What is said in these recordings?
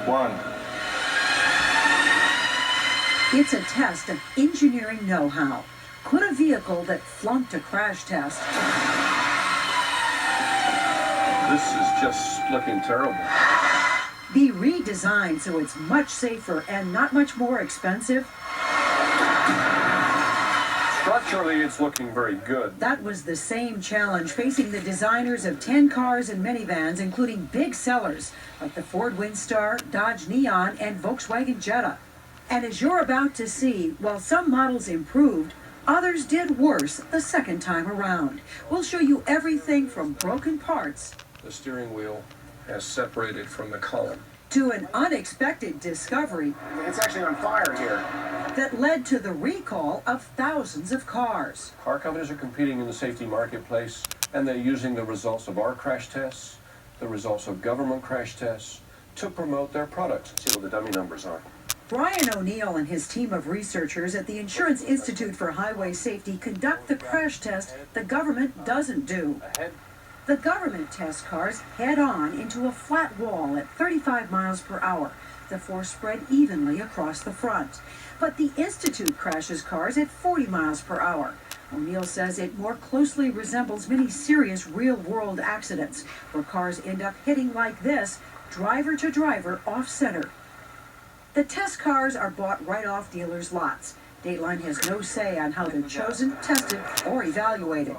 1. It's a test of engineering know-how. Could a vehicle that flunked a crash test? This is just looking terrible. Be redesigned so it's much safer and not much more expensive? Structurally, it's looking very good. That was the same challenge facing the designers of 10 cars and minivans, including big sellers like the Ford Windstar, Dodge Neon, and Volkswagen Jetta. And as you're about to see, while some models improved, others did worse the second time around. We'll show you everything from broken parts. The steering wheel has separated from the column. To an unexpected discovery. It's actually on fire here. That led to the recall of thousands of cars. Car companies are competing in the safety marketplace, and they're using the results of our crash tests, the results of government crash tests, to promote their products. See what the dummy numbers are. Brian O'Neill and his team of researchers at the Insurance Institute for Highway Safety conduct the crash test the government doesn't do. The government tests cars head-on into a flat wall at 35 miles per hour. The force spread evenly across the front. But the Institute crashes cars at 40 miles per hour. O'Neill says it more closely resembles many serious real-world accidents, where cars end up hitting like this, driver to driver off-center. The test cars are bought right off dealers' lots. Dateline has no say on how they're chosen, tested, or evaluated.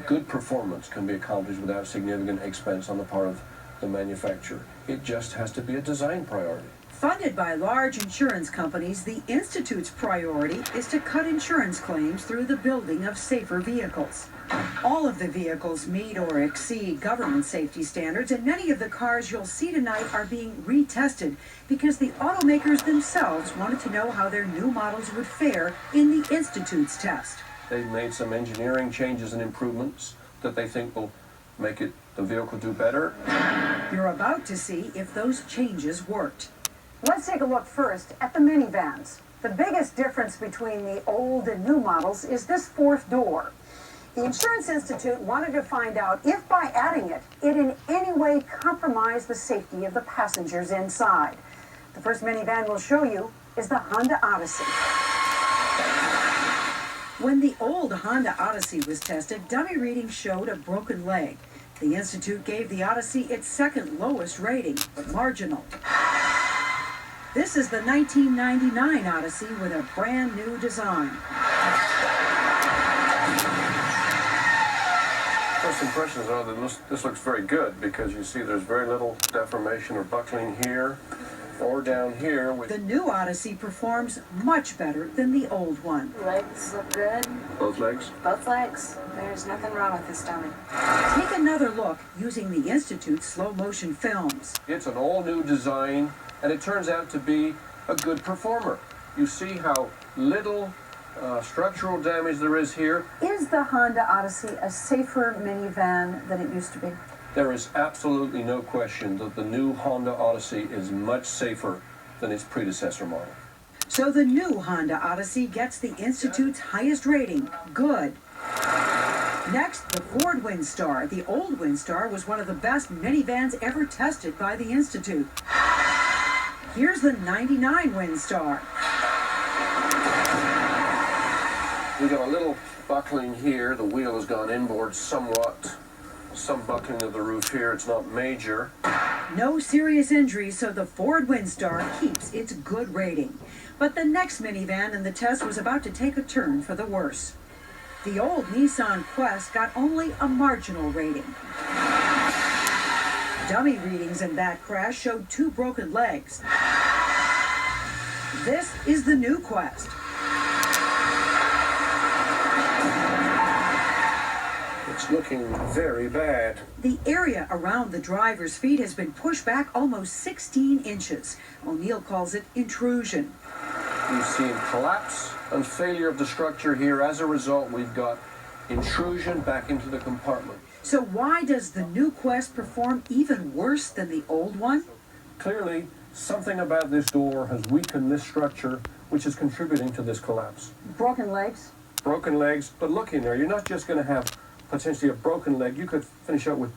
Good performance can be accomplished without significant expense on the part of the manufacturer. It just has to be a design priority. Funded by large insurance companies, the Institute's priority is to cut insurance claims through the building of safer vehicles. All of the vehicles meet or exceed government safety standards, and many of the cars you'll see tonight are being retested because the automakers themselves wanted to know how their new models would fare in the Institute's test. They've made some engineering changes and improvements that they think will make the vehicle do better. You're about to see if those changes worked. Let's take a look first at the minivans. The biggest difference between the old and new models is this fourth door. The Insurance Institute wanted to find out if by adding it, it in any way compromised the safety of the passengers inside. The first minivan we'll show you is the Honda Odyssey. When the old Honda Odyssey was tested, dummy readings showed a broken leg. The Institute gave the Odyssey its second lowest rating, but marginal. This is the 1999 Odyssey with a brand new design. First impressions are that this looks very good because you see there's very little deformation or buckling here or down here. The new Odyssey performs much better than the old one. Legs look good. Both legs? Both legs. There's nothing wrong with this dummy. Take another look using the Institute's slow motion films. It's an all-new design, and it turns out to be a good performer. You see how little structural damage there is here. Is the Honda Odyssey a safer minivan than it used to be? There is absolutely no question that the new Honda Odyssey is much safer than its predecessor model. So the new Honda Odyssey gets the Institute's highest rating, good. Next, the Ford Windstar. The old Windstar was one of the best minivans ever tested by the Institute. Here's the 99 Windstar. We got a little buckling here. The wheel has gone inboard somewhat. Some buckling of the roof here. It's not major. No serious injuries, so the Ford Windstar keeps its good rating. But the next minivan in the test was about to take a turn for the worse. The old Nissan Quest got only a marginal rating. Dummy readings in that crash showed 2 broken legs. This is the new Quest. It's looking very bad. The area around the driver's feet has been pushed back almost 16 inches. O'Neill calls it intrusion. We've seen collapse and failure of the structure here. As a result, we've got intrusion back into the compartment. So why does the new Quest perform even worse than the old one? Clearly, something about this door has weakened this structure, which is contributing to this collapse. Broken legs? Broken legs, but look in there. You're not just going to have potentially a broken leg. You could finish up with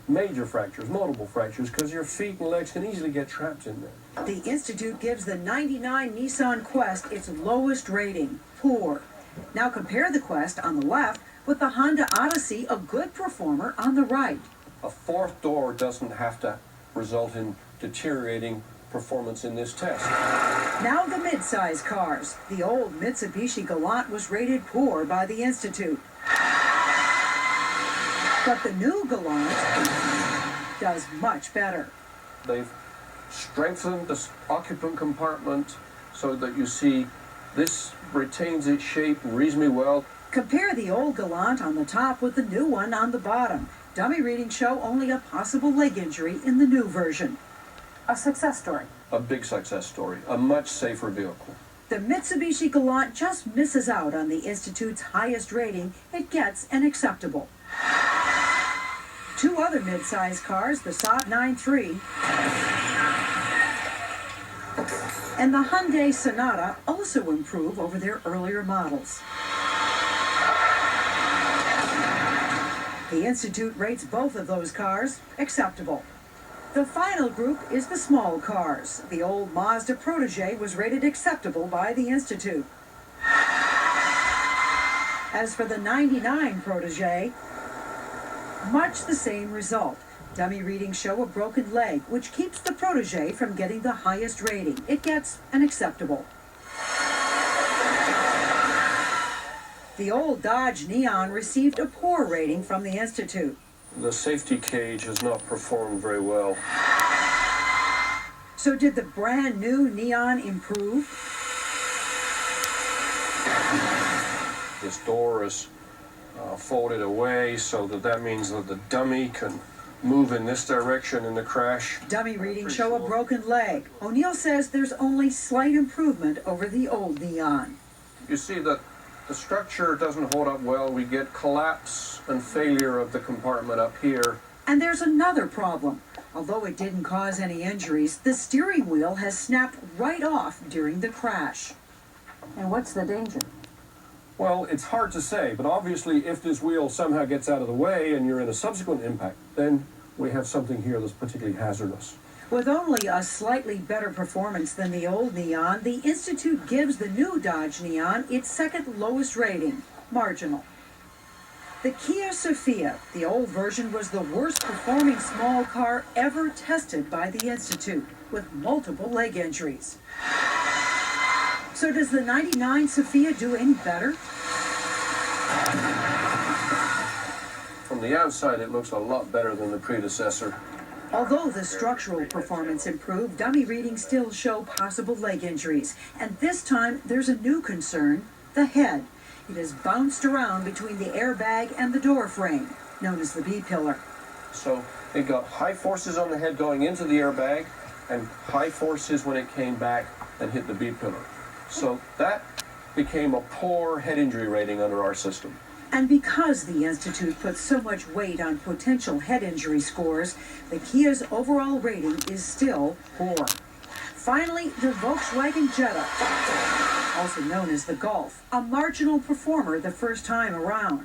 major fractures, multiple fractures, because your feet and legs can easily get trapped in there. The Institute gives the 99 Nissan Quest its lowest rating, poor. Now compare the Quest on the left with the Honda Odyssey, a good performer, on the right. A fourth door doesn't have to result in deteriorating performance in this test. Now the mid-size cars. The old Mitsubishi Galant was rated poor by the Institute. But the new Galant does much better. They've strengthened the occupant compartment so that you see this retains its shape reasonably well. Compare the old Galant on the top with the new one on the bottom. Dummy readings show only a possible leg injury in the new version. A success story. A big success story, a much safer vehicle. The Mitsubishi Galant just misses out on the Institute's highest rating. It gets an acceptable. Two other mid-size cars, the Saab 9.3 and the Hyundai Sonata, also improve over their earlier models. The Institute rates both of those cars acceptable. The final group is the small cars. The old Mazda Protege was rated acceptable by the Institute. As for the 99 Protege, much the same result. Dummy readings show a broken leg, which keeps the Protege from getting the highest rating. It gets an acceptable. The old Dodge Neon received a poor rating from the Institute. The safety cage has not performed very well. So did the brand new Neon improve? This door is folded away so that means that the dummy can move in this direction in the crash. Dummy readings show a broken leg. O'Neill says there's only slight improvement over the old Neon. You see that the structure doesn't hold up well. We get collapse and failure of the compartment up here. And there's another problem. Although it didn't cause any injuries, the steering wheel has snapped right off during the crash. And what's the danger? Well, it's hard to say, but obviously if this wheel somehow gets out of the way and you're in a subsequent impact, then we have something here that's particularly hazardous. With only a slightly better performance than the old Neon, the Institute gives the new Dodge Neon its second lowest rating, marginal. The Kia Sophia, the old version, was the worst performing small car ever tested by the Institute, with multiple leg injuries. So does the 99 Sophia do any better? From the outside, it looks a lot better than the predecessor. Although the structural performance improved, dummy readings still show possible leg injuries. And this time, there's a new concern, the head. It has bounced around between the airbag and the door frame, known as the B-pillar. So it got high forces on the head going into the airbag and high forces when it came back and hit the B-pillar. So that became a poor head injury rating under our system. And because the Institute puts so much weight on potential head injury scores, the Kia's overall rating is still poor. Finally, the Volkswagen Jetta, also known as the Golf, a marginal performer the first time around.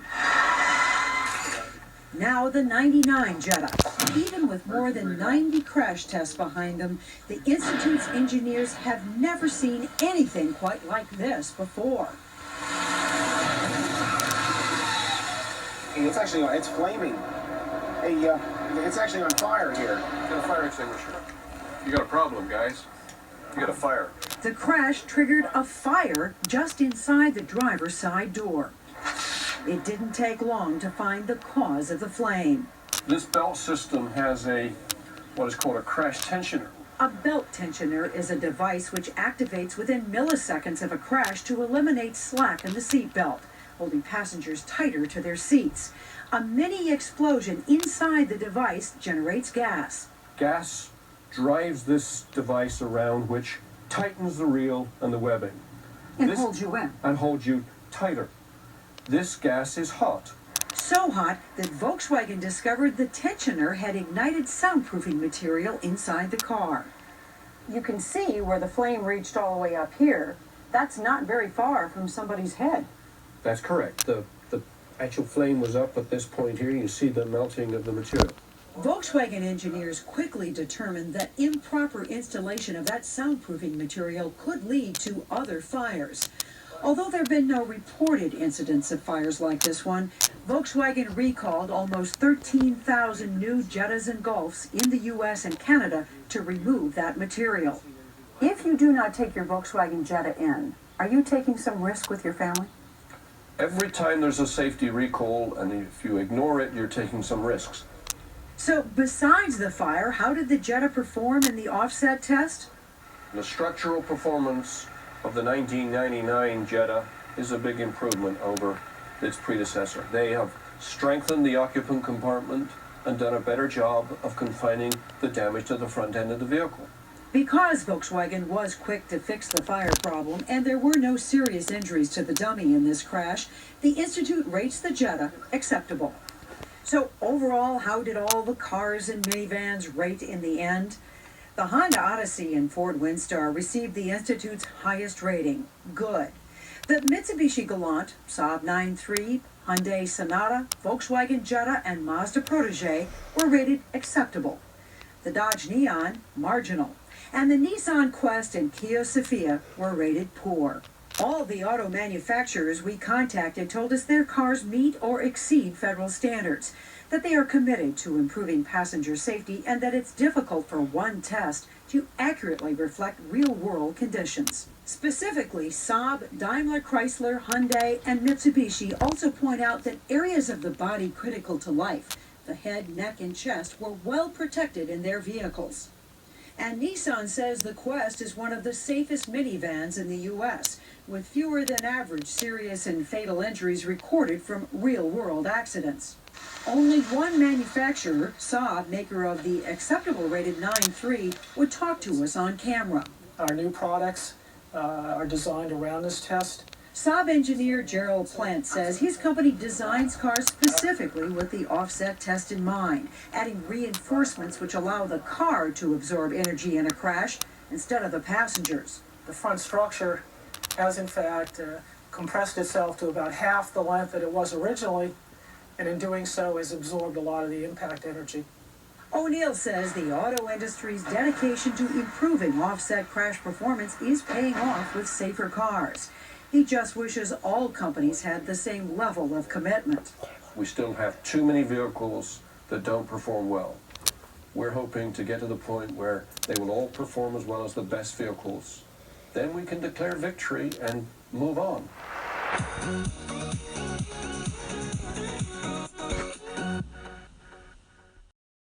Now the 99 Jetta. Even with more than 90 crash tests behind them, the Institute's engineers have never seen anything quite like this before. It's flaming. It's actually on fire here. Get a fire extinguisher. You got a problem, guys. You got a fire. The crash triggered a fire just inside the driver's side door. It didn't take long to find the cause of the flame. This belt system has what is called a crash tensioner. A belt tensioner is a device which activates within milliseconds of a crash to eliminate slack in the seat belt, holding passengers tighter to their seats. A mini explosion inside the device generates gas. Gas drives this device around, which tightens the reel and the webbing. And holds you in. And holds you tighter. This gas is hot. So hot that Volkswagen discovered the tensioner had ignited soundproofing material inside the car. You can see where the flame reached all the way up here. That's not very far from somebody's head. That's correct. The actual flame was up at this point here. You see the melting of the material. Volkswagen engineers quickly determined that improper installation of that soundproofing material could lead to other fires. Although there have been no reported incidents of fires like this one, Volkswagen recalled almost 13,000 new Jettas and Golfs in the U.S. and Canada to remove that material. If you do not take your Volkswagen Jetta in, are you taking some risk with your family? Every time there's a safety recall, and if you ignore it, you're taking some risks. So besides the fire, how did the Jetta perform in the offset test? The structural performance of the 1999 Jetta is a big improvement over its predecessor. They have strengthened the occupant compartment and done a better job of confining the damage to the front end of the vehicle. Because Volkswagen was quick to fix the fire problem and there were no serious injuries to the dummy in this crash, the Institute rates the Jetta acceptable. So overall, how did all the cars and minivans rate in the end? The Honda Odyssey and Ford Windstar received the Institute's highest rating, good. The Mitsubishi Galant, Saab 9-3, Hyundai Sonata, Volkswagen Jetta, and Mazda Protege were rated acceptable. The Dodge Neon, marginal. And the Nissan Quest and Kia Sophia were rated poor. All the auto manufacturers we contacted told us their cars meet or exceed federal standards, that they are committed to improving passenger safety, and that it's difficult for one test to accurately reflect real-world conditions. Specifically, Saab, Daimler, Chrysler, Hyundai, and Mitsubishi also point out that areas of the body critical to life, the head, neck, and chest, were well protected in their vehicles. And Nissan says the Quest is one of the safest minivans in the U.S., with fewer than average serious and fatal injuries recorded from real-world accidents. Only one manufacturer, Saab, maker of the acceptable rated 9-3, would talk to us on camera. Our new products are designed around this test. Saab engineer Gerald Plant says his company designs cars specifically with the offset test in mind, adding reinforcements which allow the car to absorb energy in a crash instead of the passengers. The front structure has in fact compressed itself to about half the length that it was originally, and in doing so has absorbed a lot of the impact energy. O'Neill says the auto industry's dedication to improving offset crash performance is paying off with safer cars. He just wishes all companies had the same level of commitment. We still have too many vehicles that don't perform well. We're hoping to get to the point where they will all perform as well as the best vehicles. Then we can declare victory and move on.